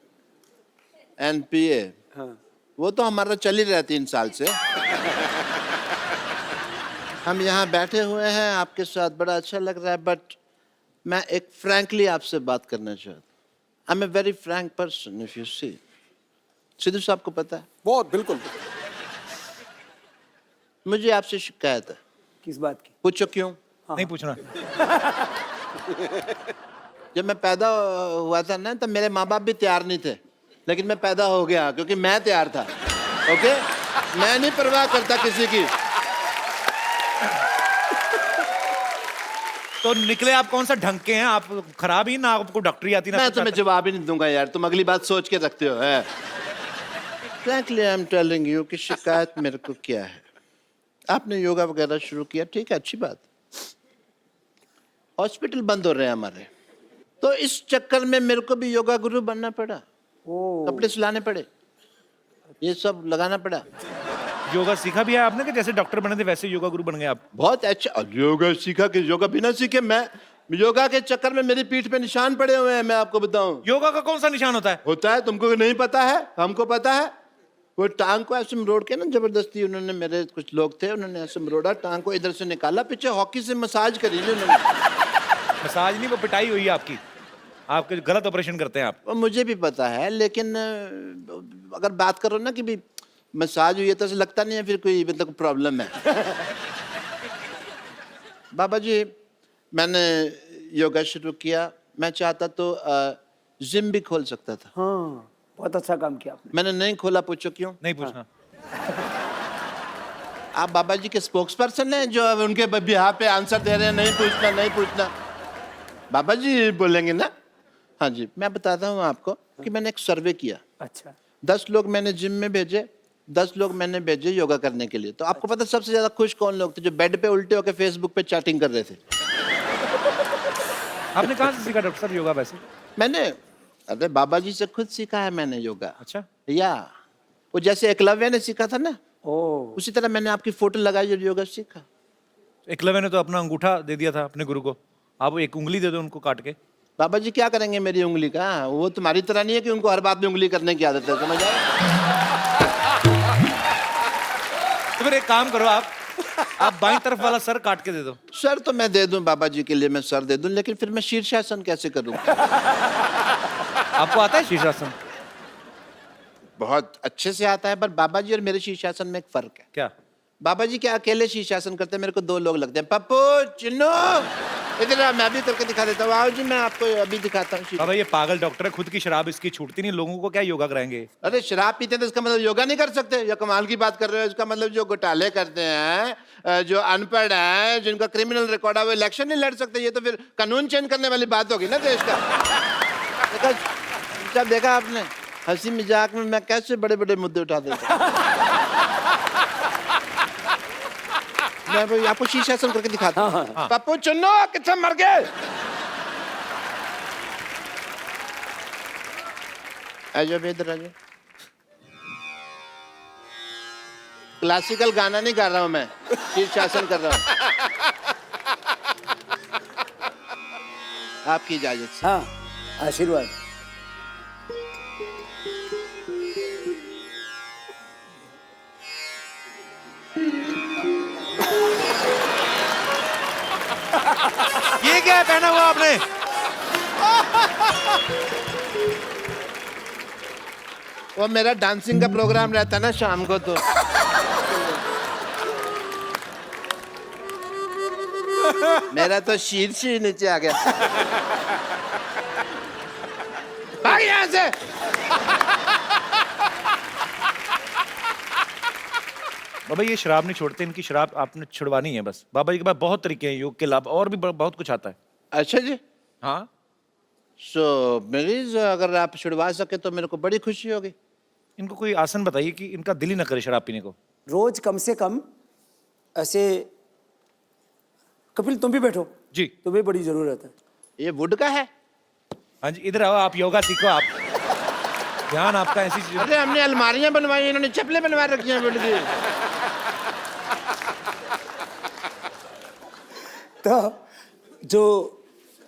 [SPEAKER 5] NPA।
[SPEAKER 1] हाँ।
[SPEAKER 5] वो तो हमारा चल ही रहा है 3 साल से। हम यहाँ बैठे हुए हैं आपके साथ, बड़ा अच्छा लग रहा है, बट मैं एक फ्रैंकली आपसे बात करना चाहता हूँ। I am a very frank person, if you see. Sidhu साहब को पता है?
[SPEAKER 1] बहुत बिल्कुल।
[SPEAKER 5] मुझे आपसे शिकायत है।
[SPEAKER 1] किस बात की?
[SPEAKER 5] पूछो क्यों?
[SPEAKER 2] नहीं पूछना।
[SPEAKER 5] जब मैं पैदा हुआ था ना, तब मेरे माँ बाप भी तैयार नहीं थे, लेकिन मैं पैदा हो गया क्योंकि मैं तैयार था। ओके? मैं नहीं परवाह करता किसी की।
[SPEAKER 2] तो निकले आप कौन सा ढंग के हैं? आप खराब ही ना, आपको डॉक्टरी आती ना
[SPEAKER 5] मैं
[SPEAKER 2] कुछ
[SPEAKER 5] तुम्हें
[SPEAKER 2] आता।
[SPEAKER 5] जवाब ही नहीं दूंगा यार, तुम अगली बात सोच के रखते हो है। Frankly, I'm telling you कि शिकायत मेरे को क्या है। आपने योगा वगैरह शुरू किया, ठीक है, अच्छी बात। हॉस्पिटल बंद हो रहे हैं हमारे, तो इस चक्कर में मेरे को भी योगा गुरु बनना पड़ा, कपड़े सिलाने पड़े, ये सब लगाना पड़ा।
[SPEAKER 2] योगा सीखा भी है आपने कि जैसे डॉक्टर बने थे वैसे योगा गुरु बन गए आप?
[SPEAKER 5] बहुत अच्छा। और योगा सीखा कि योगा बिना सीखे मैं योगा के चक्कर में मेरी पीठ पे निशान पड़े हुए हैं, मैं आपको बताऊं।
[SPEAKER 2] योगा का कौन सा निशान होता है?
[SPEAKER 5] होता है, तुमको नहीं पता है, हमको पता है। वो टांग को ऐसे मरोड़ के ना, जबरदस्ती उन्होंने, मेरे कुछ लोग थे, उन्होंने ऐसे मरोड़ा, टांग को इधर से निकाला, पीछे हॉकी से मसाज करी थी उन्होंने।
[SPEAKER 2] मसाज नहीं, वो पिटाई हुई है आपकी, आपके गलत ऑपरेशन करते हैं आप।
[SPEAKER 5] वो मुझे भी पता है, लेकिन अगर बात करो ना कि भी मसाज हुई है तो ऐसा लगता नहीं है फिर कोई मतलब प्रॉब्लम है। बाबा जी, मैंने योगा शुरू किया, मैं चाहता तो जिम भी खोल सकता था।
[SPEAKER 1] हाँ, बहुत अच्छा काम किया आपने।
[SPEAKER 5] मैंने नहीं खोला, पूछो क्यों?
[SPEAKER 2] नहीं पूछना।
[SPEAKER 5] आप बाबा जी के स्पोक्स पर्सन हैं जो अब उनके बिहार पे आंसर दे रहे हैं, नहीं पूछना नहीं पूछना। बाबा जी बोलेंगे ना। हाँ जी, मैं बताता हूँ आपको कि मैंने एक सर्वे किया।
[SPEAKER 1] अच्छा।
[SPEAKER 5] 10 लोग मैंने जिम में भेजे, 10 लोग मैंने भेजे योगा करने के लिए। तो आपको पता सबसे ज्यादा खुश कौन लोग थे? जो बेड पे उल्टे होकर फेसबुक पे चैटिंग कर रहे थे।
[SPEAKER 2] आपने कहाँ से सीखा डॉक्टर साहब योगा वैसे?
[SPEAKER 5] मैंने, अरे बाबा जी से खुद सीखा है मैंने योगा।
[SPEAKER 2] अच्छा।
[SPEAKER 5] या वो जैसे एकलव्य ने सीखा था ना,
[SPEAKER 1] ओ,
[SPEAKER 5] उसी तरह मैंने आपकी फोटो लगाई और योगा सीखा।
[SPEAKER 2] एकलव्य ने तो अपना अंगूठा दे दिया था अपने गुरु को, आप एक उंगली दे दो उनको काट के।
[SPEAKER 5] बाबा जी क्या करेंगे मेरी उंगली का? वो तुम्हारी तरह नहीं है कि उनको हर बात में उंगली करने की आदत है, समझ आए?
[SPEAKER 2] तो फिर एक काम करो, आप बाईं तरफ वाला सर काट के दे दो।
[SPEAKER 5] सर तो मैं दे दूं बाबा जी के लिए, मैं सर दे दूं, लेकिन फिर मैं शीर्षासन कैसे करूं?
[SPEAKER 2] आपको आता है शीर्षासन?
[SPEAKER 5] बहुत अच्छे से आता है, पर बाबा जी और मेरे शीर्षासन में एक फर्क है।
[SPEAKER 2] क्या?
[SPEAKER 5] बाबा जी क्या अकेले शीर्षासन करते हैं, मेरे को 2 लोग लगते हैं। पप्पू, चिन्नू, इधर आ, मैं भी करके दिखा देता हूँ। आओ जी, मैं आपको अभी दिखाता हूँ।
[SPEAKER 2] बाबा ये पागल डॉक्टर है, खुद की शराब इसकी छूटती नहीं, लोगों को क्या योगा कराएंगे?
[SPEAKER 5] अरे शराब पीते हैं तो इसका मतलब योगा नहीं कर सकते? या कमाल की बात कर रहे हो? इसका मतलब जो घोटाले करते हैं, जो अनपढ़ हैं, जिनका क्रिमिनल रिकॉर्ड है, वो इलेक्शन नहीं लड़ सकते। ये तो फिर कानून चेंज करने वाली बात होगी ना देश का। जब देखा आपने हंसी मजाक में मैं कैसे बड़े बड़े मुद्दे उठा देता। मैं भाई आपको शीर्षासन करके दिखाता हूँ। पप्पू चुन्नो कितना मर गए। आजो इधर आजो। क्लासिकल गाना नहीं गा रहा हूं मैं, शीर्षासन कर रहा हूं। आपकी इजाजत से।
[SPEAKER 1] हाँ, आशीर्वाद।
[SPEAKER 2] ये क्या है पहना हुआ आपने?
[SPEAKER 5] वो मेरा डांसिंग का प्रोग्राम रहता है ना शाम को, तो मेरा तो शीर्ष ही नीचे आ गया। भाग यहाँ से।
[SPEAKER 2] बाबा ये शराब नहीं छोड़ते, इनकी शराब आपने छुड़वानी है बस। बाबा जी के पास बहुत तरीके हैं योग के लाभ, और भी बहुत कुछ आता है।
[SPEAKER 5] अच्छा जी।
[SPEAKER 2] हाँ,
[SPEAKER 5] सो मरीज अगर आप छुड़वा सके तो मेरे को बड़ी खुशी होगी।
[SPEAKER 2] इनको कोई आसन बताइए कि इनका दिल ही ना करे शराब पीने को।
[SPEAKER 1] रोज कम से कम ऐसे, कपिल तुम भी बैठो
[SPEAKER 2] जी।
[SPEAKER 1] तुम्हें बड़ी जरूरत है।
[SPEAKER 5] ये वुड का है?
[SPEAKER 2] हाँ जी, इधर आओ, आप योगा सीखो। आप ध्यान आपका ऐसी चीज।
[SPEAKER 5] अरे हमने अलमारियां बनवाई, इन्होंने चप्पलें बनवा रखी हैं वुड की।
[SPEAKER 1] तो जो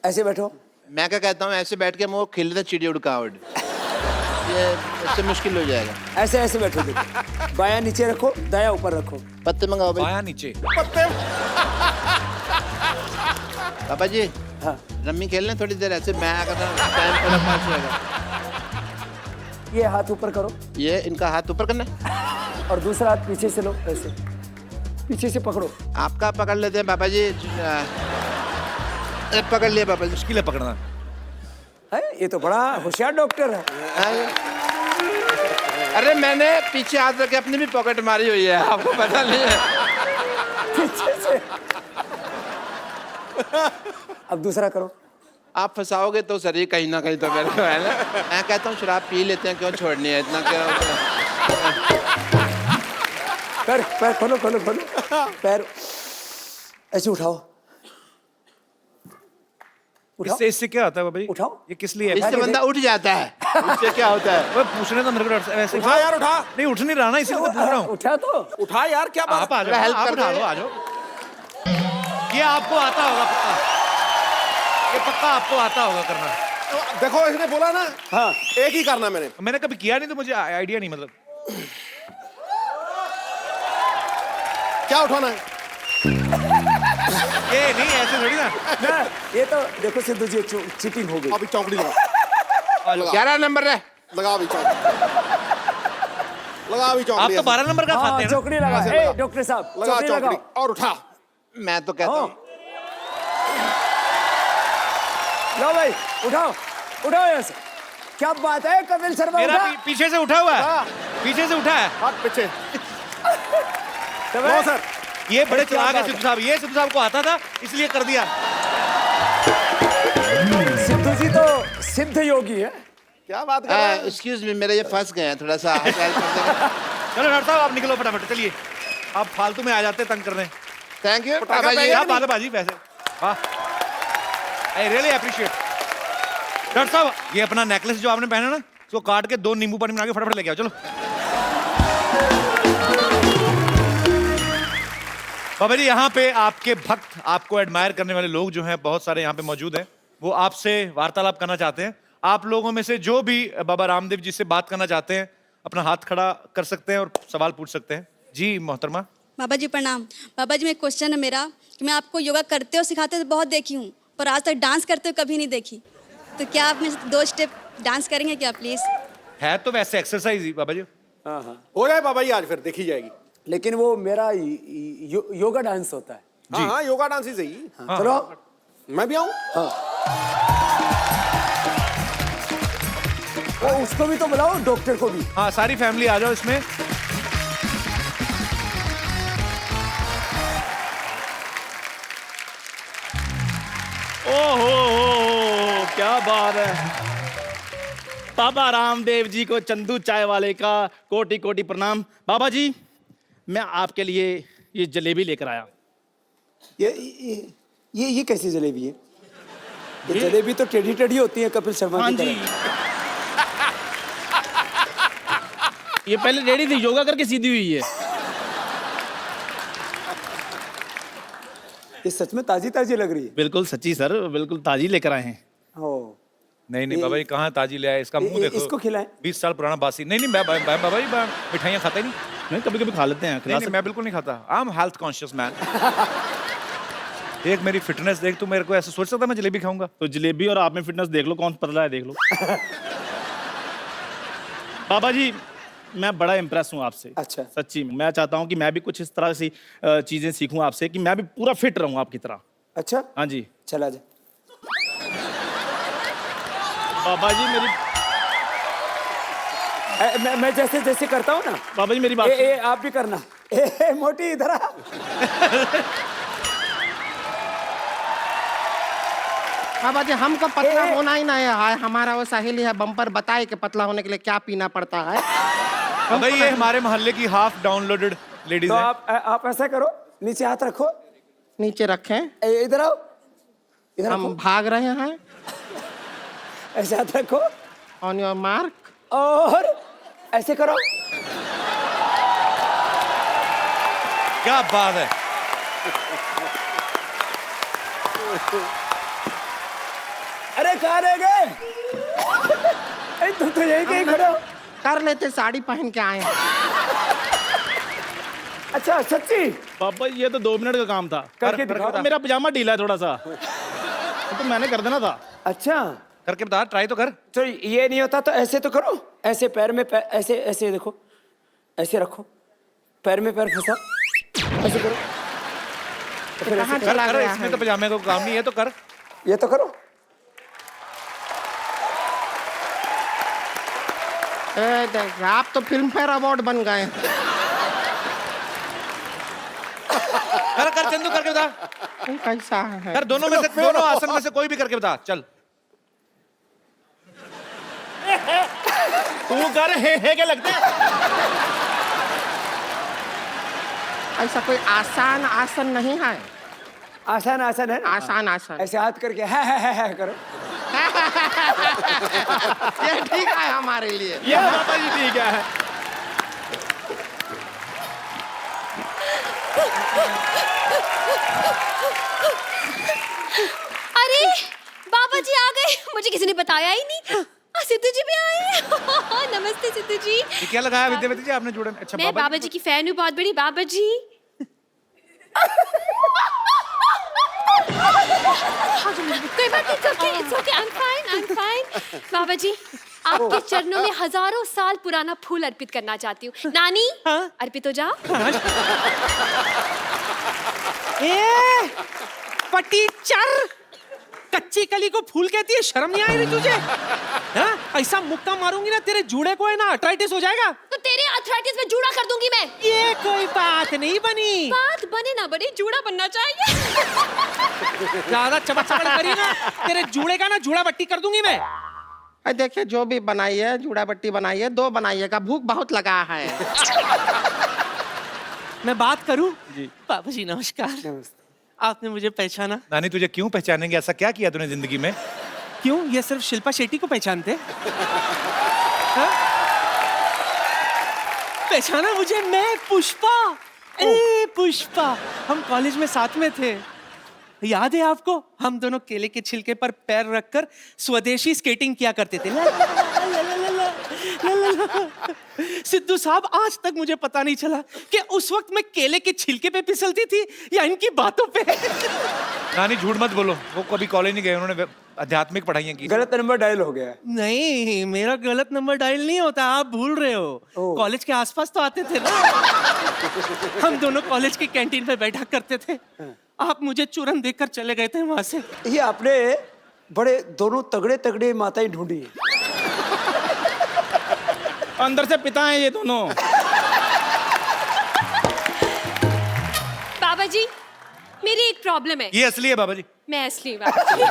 [SPEAKER 1] ऐसे बैठो,
[SPEAKER 5] मैं क्या कहता हूँ, ऐसे बैठ के वो खेल लेता चिड़ी उड़का उड़, ये इससे मुश्किल हो जाएगा।
[SPEAKER 1] ऐसे ऐसे बैठो। देखो, बायां नीचे रखो, दायां ऊपर रखो।
[SPEAKER 5] पत्ते मंगाओ भाई।
[SPEAKER 2] बायां नीचे।
[SPEAKER 5] पापा जी,
[SPEAKER 1] हाँ,
[SPEAKER 5] रम्मी खेल लें थोड़ी देर, ऐसे मैं अगर टाइम थोड़ा पास होएगा।
[SPEAKER 1] ये हाथ ऊपर करो
[SPEAKER 5] ये इनका हाथ ऊपर करना है
[SPEAKER 1] और दूसरा हाथ पीछे से लो, ऐसे पीछे से पकड़ो।
[SPEAKER 5] आपका पकड़ लेते हैं पापा जी। पकड़ लिया पापा जी।
[SPEAKER 2] मुश्किल है पकड़ना।
[SPEAKER 1] है, ये तो बड़ा होशियार डॉक्टर है।
[SPEAKER 5] अरे मैंने पीछे हाथ रख के अपनी भी पॉकेट मारी हुई है, आपको पता नहीं है।
[SPEAKER 1] पीछे से। अब दूसरा करो।
[SPEAKER 5] आप फंसाओगे तो सर, ये कहीं ना कहीं तो मेरे को है ना। मैं कहता हूँ शराब पी लेते हैं, क्यों छोड़नी है इतना, क्यों?
[SPEAKER 1] पैर पैर खोलो खोलो खोलो, पैर ऐसे उठाओ। उठाओ
[SPEAKER 2] इससे क्या होता है बाबा जी?
[SPEAKER 1] उठाओ।
[SPEAKER 2] ये किस लिए है?
[SPEAKER 5] इससे बंदा उठ जाता है, इससे क्या होता है?
[SPEAKER 2] वो पूछने तो मेरे को डर वैसे
[SPEAKER 6] उठा यार, उठा।
[SPEAKER 2] नहीं उठ नहीं रहा ना, इसीलिए तो पूछ रहा हूँ।
[SPEAKER 1] उठा तो।
[SPEAKER 6] उठा यार, क्या बात।
[SPEAKER 2] आप आ
[SPEAKER 5] थोड़ा
[SPEAKER 2] जाओ,
[SPEAKER 5] help
[SPEAKER 2] आप
[SPEAKER 5] कर
[SPEAKER 2] उठा
[SPEAKER 5] दे।
[SPEAKER 2] लो, आ जाओ। ये आपको आता होगा पक्का, ये पक्का आपको आता होगा करना।
[SPEAKER 6] देखो इसने बोला ना,
[SPEAKER 1] हाँ
[SPEAKER 6] एक ही करना मैंने।
[SPEAKER 2] मैंने कभी किया नहीं तो मुझे आइडिया नहीं, मतलब
[SPEAKER 6] क्या उठाना है?
[SPEAKER 2] ये नहीं ऐसे थोड़ी ना।
[SPEAKER 1] ना, ये तो देखो सिद्धू जी चीटिंग हो गई।
[SPEAKER 6] अभी चौकड़ी लगा,
[SPEAKER 5] 11 नंबर है।
[SPEAKER 6] लगा अभी चौकड़ी, लगा अभी
[SPEAKER 2] आप
[SPEAKER 6] चौकड़ी।
[SPEAKER 2] तो 12 नंबर का
[SPEAKER 1] हाँ
[SPEAKER 2] खाते हैं ना?
[SPEAKER 1] चौकड़ी लगा।
[SPEAKER 6] ऐसे
[SPEAKER 1] ए
[SPEAKER 6] लगा।
[SPEAKER 1] डॉक्टर साहब
[SPEAKER 6] लगा
[SPEAKER 1] चौकड़ी
[SPEAKER 6] चौकड़ी
[SPEAKER 1] लगाओ।
[SPEAKER 6] और उठा।
[SPEAKER 5] मैं तो कहता हूँ
[SPEAKER 1] लो भाई उठाओ, उठाओ यहाँ से। क्या बात है कपिल शर्मा,
[SPEAKER 2] मेरा
[SPEAKER 1] उठा।
[SPEAKER 2] पीछे से उठा हुआ है, पीछे से उठा है।
[SPEAKER 6] हाथ पीछे।
[SPEAKER 1] तो
[SPEAKER 6] नो
[SPEAKER 1] भाई,
[SPEAKER 6] सर,
[SPEAKER 2] ये बड़े
[SPEAKER 1] क्या
[SPEAKER 2] चलाक है
[SPEAKER 1] बात
[SPEAKER 2] सिद्धू साहब, ये सिद्धू साहब को आता था इसलिए कर दिया।
[SPEAKER 1] सिद्धू जी तो सिद्ध योगी है।
[SPEAKER 6] क्या बात कर रहा है?
[SPEAKER 5] एक्सक्यूज मी, मेरे ये फंस गए हैं, थोड़ा सा help कर देंगे?
[SPEAKER 2] चलो डॉक्टर साहब आप निकलो फटाफट, चलिए आप फालतू में आ जाते हैं तंग करने।
[SPEAKER 5] थैंक यू
[SPEAKER 6] पटाखा
[SPEAKER 5] बाबा जी।
[SPEAKER 2] क्या बात है बाजी, पैसे वाह, आई रियली अप्रिशिएट। डॉक्टर साहब ये अपना नेकलेस जो आपने पहना ना, इसको काट के 2 नींबू पानी बना के फटाफट लेके आओ, चलो। बाबा जी यहाँ पे आपके भक्त, आपको एडमायर करने वाले लोग जो हैं बहुत सारे यहाँ पे मौजूद हैं, वो आपसे वार्तालाप करना चाहते हैं। आप लोगों में से जो भी बाबा रामदेव जी से बात करना चाहते हैं अपना हाथ खड़ा कर सकते हैं और सवाल पूछ सकते हैं। जी मोहतरमा।
[SPEAKER 7] बाबा जी प्रणाम। बाबा जी में क्वेश्चन है मेरा कि मैं आपको योगा करते और सिखाते तो बहुत देखी हूँ, पर आज तक डांस करते हुए कभी नहीं देखी, तो क्या आप मेरे से 2 स्टेप डांस करेंगे क्या प्लीज?
[SPEAKER 2] है तो वैसे एक्सरसाइज ही बाबा जी।
[SPEAKER 1] हाँ हाँ,
[SPEAKER 6] हो जाए बाबा जी, आज फिर देखी जाएगी।
[SPEAKER 1] लेकिन वो मेरा योगा डांस होता है।
[SPEAKER 6] हाँ हाँ, योगा डांस ही सही।
[SPEAKER 1] चलो
[SPEAKER 6] मैं भी आऊँ?
[SPEAKER 1] वो उसको भी तो बुलाओ, डॉक्टर को भी।
[SPEAKER 2] हाँ सारी फैमिली आ जाओ इसमें।
[SPEAKER 8] ओहो क्या बात है। बाबा रामदेव जी को चंदू चाय वाले का कोटि कोटि प्रणाम। बाबा जी मैं आपके लिए ये जलेबी लेकर आया।
[SPEAKER 1] ये कैसी जलेबी है? ये जलेबी तो टेढ़ी टेढ़ी होती है कपिल शर्मा
[SPEAKER 8] हाँ
[SPEAKER 1] की
[SPEAKER 8] जी,
[SPEAKER 1] तरह।
[SPEAKER 8] ये पहले रेडी थी, योगा करके सीधी हुई है।
[SPEAKER 1] ये सच में ताजी ताजी लग रही है।
[SPEAKER 8] बिल्कुल सच्ची सर, बिल्कुल ताजी लेकर आए हैं।
[SPEAKER 1] ओ
[SPEAKER 2] नहीं नहीं बाबा जी कहाँ ताजी ले आए, इसका मुंह देखो।
[SPEAKER 1] इसको खिलाएं।
[SPEAKER 2] 20 साल पुराना बासी। नहीं नहीं बाबा जी मिठाइयाँ खाता ही नहीं।
[SPEAKER 8] नहीं कभी कभी खा लेते हैं।
[SPEAKER 2] नहीं
[SPEAKER 8] खिला
[SPEAKER 2] नहीं मैं बिल्कुल नहीं खाता। I am health conscious man. देख मेरी फिटनेस देख, तू मेरे को ऐसे सोच सकता मैं जलेबी खाऊंगा?
[SPEAKER 8] तो जलेबी और आप में फिटनेस देख लो, कौन पतला है देख लो। बाबा जी मैं बड़ा इम्प्रेस हूँ आपसे।
[SPEAKER 1] अच्छा।
[SPEAKER 8] सच्ची में मैं चाहता हूँ कि मैं भी कुछ इस तरह से चीजें सीखूं आपसे, कि मैं भी पूरा फिट रहूं आपकी तरह।
[SPEAKER 1] अच्छा
[SPEAKER 8] हाँ जी
[SPEAKER 1] चला जा।
[SPEAKER 8] बाबा जी मेरी
[SPEAKER 1] मैं जैसे जैसे करता हूँ ना,
[SPEAKER 8] बाबा जी मेरी बात
[SPEAKER 1] आप भी करना। मोटी इधर आ।
[SPEAKER 3] बाबा जी हमको पतला होना ही नहीं है, हमारा वो सहेली है बम्पर बताए कि पतला होने के लिए क्या पीना पड़ता है।
[SPEAKER 2] बाबा ये हमारे मोहल्ले की हाफ डाउनलोडेड लेडीज
[SPEAKER 1] तो
[SPEAKER 2] है।
[SPEAKER 1] आप ऐसा करो, नीचे हाथ रखो,
[SPEAKER 3] नीचे रखें,
[SPEAKER 1] इधर आओ, इधर
[SPEAKER 3] हम
[SPEAKER 1] रखो,
[SPEAKER 3] भाग रहे हैं।
[SPEAKER 1] ऐसे हाथ रखो
[SPEAKER 3] ऑन योर मार्क,
[SPEAKER 1] और ऐसे करो।
[SPEAKER 2] क्या बात है।
[SPEAKER 1] अरे कहाँ रह गए? तुम तो यही कहीं खड़े हो।
[SPEAKER 3] कर लेते, साड़ी पहन के आए हैं।
[SPEAKER 1] अच्छा सच्ची?
[SPEAKER 8] बाबा ये तो 2 मिनट का काम था।
[SPEAKER 1] करके दिखाओ।
[SPEAKER 8] तो मेरा पजामा ढीला है थोड़ा सा, तो मैंने कर देना था।
[SPEAKER 1] अच्छा
[SPEAKER 2] करके बता, ट्राई तो कर।
[SPEAKER 1] तो ये नहीं होता तो ऐसे तो करो, ऐसे पैर में ऐसे ऐसे देखो, ऐसे रखो, पैर में पैर फंसा, ऐसे करो, तो फिर ऐसे
[SPEAKER 3] कहाँ
[SPEAKER 1] करो।
[SPEAKER 3] चला
[SPEAKER 2] कर
[SPEAKER 3] गया
[SPEAKER 2] इसमें
[SPEAKER 3] है?
[SPEAKER 2] तो पजामे को काम नहीं है तो कर।
[SPEAKER 1] ये तो करो।
[SPEAKER 3] देख, आप तो फिल्म फेयर अवार्ड बन गए।
[SPEAKER 2] कर कर चंदू करके बता।
[SPEAKER 3] कैसा है?
[SPEAKER 2] कर दोनों में से, दोनों आसन में से कोई भी करके बता। चल
[SPEAKER 8] तू कर, हे क्या लगता है?
[SPEAKER 3] ऐसा कोई आसान आसन नहीं है।
[SPEAKER 1] आसान आसान है ना?
[SPEAKER 3] आसान आसन।
[SPEAKER 1] ऐसे हाथ करके है करो।
[SPEAKER 3] ये ठीक है हमारे लिए।
[SPEAKER 8] ये बाबा जी ठीक है।
[SPEAKER 9] अरे बाबा जी आ गए, मुझे किसी ने बताया ही नहीं। सिद्धू जी भी आए। नमस्ते सिद्धू जी।
[SPEAKER 2] ये क्या लगाया विद्यावती जी आपने जुड़न? अच्छा
[SPEAKER 9] मैं बाबा जी की फैन हूँ, बहुत बड़ी। बाबा जी कोई बात नहीं, it's okay, I'm fine. बाबा जी आपके चरणों में हजारों साल पुराना फूल अर्पित करना चाहती हूँ। नानी अर्पित हो जाओ।
[SPEAKER 10] पटीचर, कच्ची कली को फूल कहती है, शर्म नहीं आई रही तुझे? हाँ? ऐसा मुक्का मारूंगी ना तेरे जूड़े को, है ना अर्थराइटिस हो जाएगा।
[SPEAKER 9] तो तेरे अर्थराइटिस में जूड़ा कर दूंगी मैं।
[SPEAKER 10] ये कोई बात नहीं बनी।
[SPEAKER 9] बात बने ना बने, जूड़ा बनना चाहिए।
[SPEAKER 10] ज्यादा चमक करी ना, तेरे जूड़े का ना जूड़ा बट्टी कर दूंगी मैं।
[SPEAKER 3] देखिए जो भी बनाई है, जूड़ा बट्टी बनाई है, 2 बनाइएगा, भूख बहुत लगा है।
[SPEAKER 10] मैं बात करूं? जी बाबा जी नमस्कार।
[SPEAKER 1] नमस्ते।
[SPEAKER 10] आपने मुझे पहचाना?
[SPEAKER 2] नानी तुझे क्यों पहचानेंगे? ऐसा क्या किया तूने जिंदगी में?
[SPEAKER 10] क्यों, ये सिर्फ शिल्पा शेट्टी को पहचानते? हाँ? पहचाना मुझे? मैं पुष्पा। ए पुष्पा, हम कॉलेज में साथ में थे, याद है आपको? हम दोनों केले के छिलके पर पैर रखकर स्वदेशी स्केटिंग किया करते थे। ला, ला, ला, ला, ला, ला, ला, ला, ला। सिद्धू साहब, आज तक मुझे पता नहीं चला कि उस वक्त मैं केले के छिलके पे फिसलती थी या इनकी बातों पे।
[SPEAKER 2] नानी झूठ मत बोलो, वो कभी कॉलेज नहीं गए, उन्होंने आध्यात्मिक पढ़ाइयाँ की।
[SPEAKER 1] गलत नंबर डायल हो गया।
[SPEAKER 10] नहीं, मेरा गलत नंबर डायल नहीं होता, आप भूल रहे हो। कॉलेज के आसपास तो आते थे ना। हम दोनों कॉलेज की कैंटीन पे बैठा करते थे। आप मुझे चूरन देकर चले गए थे वहां से।
[SPEAKER 1] ये आपने बड़े दोनों तगड़े तगड़े माताएं ढूंढी है।
[SPEAKER 8] अंदर से पिता हैं ये दोनों।
[SPEAKER 9] बाबा जी मेरी एक प्रॉब्लम है।
[SPEAKER 2] ये असली है बाबा जी।
[SPEAKER 9] मैं असली हूँ बाबा जी।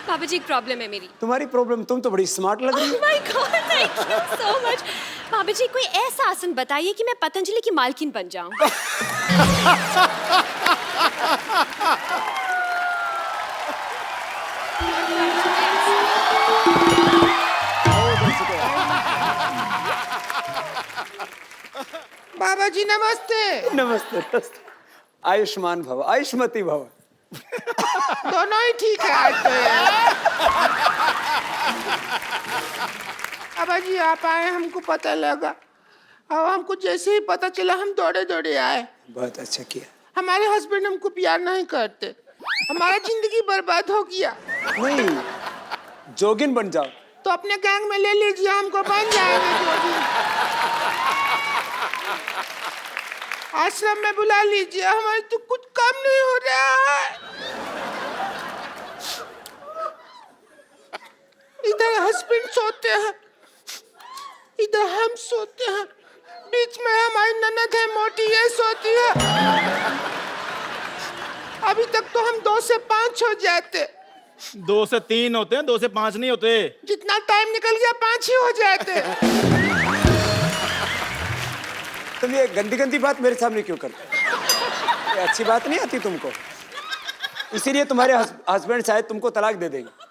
[SPEAKER 9] बाबा जी एक प्रॉब्लम है मेरी।
[SPEAKER 1] तुम्हारी प्रॉब्लम? तुम तो बड़ी स्मार्ट लग रही हो।
[SPEAKER 9] Oh my God, thank you so much. बाबा जी कोई ऐसा आसन बताइए कि मैं पतंजलि की मालकिन बन जाऊं।
[SPEAKER 3] बाबा जी नमस्ते।
[SPEAKER 1] नमस्ते नमस्ते। आयुष्मान भव, आयुष्मती भव।
[SPEAKER 3] दोनों ही ठीक है आज तो यार। बाबा जी आप आए, हमको पता लगा, और हमको जैसे ही पता चला हम दौड़े दौड़े आए।
[SPEAKER 1] बहुत अच्छा किया।
[SPEAKER 3] हमारे हस्बैंड हमको प्यार नहीं करते, हमारा जिंदगी बर्बाद हो गया।
[SPEAKER 1] नहीं, जोगिन बन जाओ।
[SPEAKER 3] तो अपने गैंग में ले लीजिए, हमको बन जाएंगे जोगिन। आश्रम में बुला लीजिए, हमारे तो कुछ कम नहीं हो रहा है। इधर हस्बैंड सोते हैं, इधर हम सोते हैं, बीच में हमारी ननद है मोटी, ये सोती है। अभी तक तो हम 2 से 5 हो जाते।
[SPEAKER 8] 2 से 3 होते हैं, 2 से 5 नहीं होते।
[SPEAKER 3] जितना टाइम निकल गया 5 ही हो जाते।
[SPEAKER 1] तुम ये गंदी गंदी बात मेरे सामने क्यों करते? ये अच्छी बात नहीं आती तुमको, इसीलिए तुम्हारे हस्बैंड शायद तुमको तलाक दे देंगे।